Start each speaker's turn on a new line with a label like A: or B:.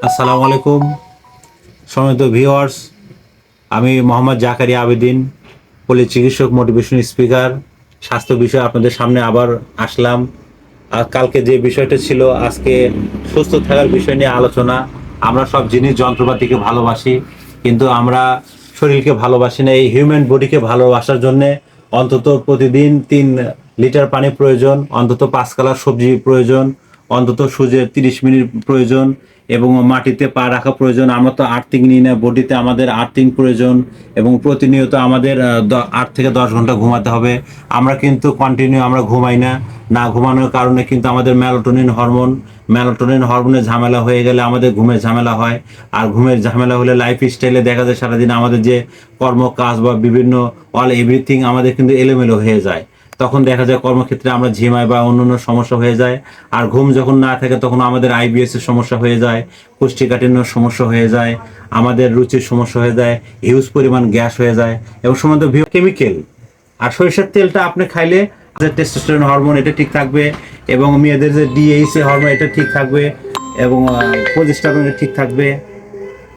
A: আসসালামু আলাইকুম সম্মানিত ভিউয়ার্স। আমি মোহাম্মদ জাকারিয়া আবেদিন, পল্লী চিকিৎসক, মোটিভেশন স্পিকার, স্বাস্থ্য বিষয়ে আপনাদের সামনে আবার আসলাম। আর কালকে যে বিষয়টা ছিল, আজকে সুস্থ থাকার বিষয় নিয়ে আলোচনা। আমরা সব জিনিস যন্ত্রপাতিকে ভালোবাসি, কিন্তু আমরা শরীরকে ভালোবাসি না। এই হিউম্যান বডিকে ভালোবাসার জন্যে অন্তত প্রতিদিন 3 লিটার পানি প্রয়োজন, অন্তত 5 কালার সবজি প্রয়োজন, অন্তত সূর্যের 30 মিনিট প্রয়োজন এবং মাটিতে পা রাখা প্রয়োজন। আমরা তো আর্থিং নিই না, বডিতে আমাদের আর্থিং প্রয়োজন এবং প্রতিনিয়ত আমাদের 8 থেকে 10 ঘন্টা ঘুমাতে হবে। আমরা কিন্তু কন্টিনিউ আমরা ঘুমাই না। না ঘুমানোর কারণে কিন্তু আমাদের ম্যালাটোনিন হরমোনের ঝামেলা হয়ে গেলে আমাদের ঘুমের ঝামেলা হয়। আর ঘুমের ঝামেলা হলে লাইফ স্টাইলে দেখা যায় সারাদিন আমাদের যে কর্মকাজ বা বিভিন্ন এভরিথিং আমাদের কিন্তু এলোমেলো হয়ে যায়। তখন দেখা যায় কর্মক্ষেত্রে আমরা ঝিমাই বা অন্যান্য সমস্যা হয়ে যায়। আর ঘুম যখন না থাকে তখন আমাদের আইবিএস এর সমস্যা হয়ে যায়, কোষ্ঠীকাঠিন্যর সমস্যা হয়ে যায়, আমাদের রুচির সমস্যা হয়ে যায়, হিউজ পরিমাণ গ্যাস হয়ে যায় এবং সম্বন্ধ কেমিক্যাল। আর সরিষার তেলটা আপনি খাইলে টেস্টোস্টেরন হরমোন এটা ঠিক থাকবে এবং মেয়েদের যে ডিএইচএ হরমোন এটা ঠিক থাকবে এবং প্রজেস্টেরন ঠিক থাকবে।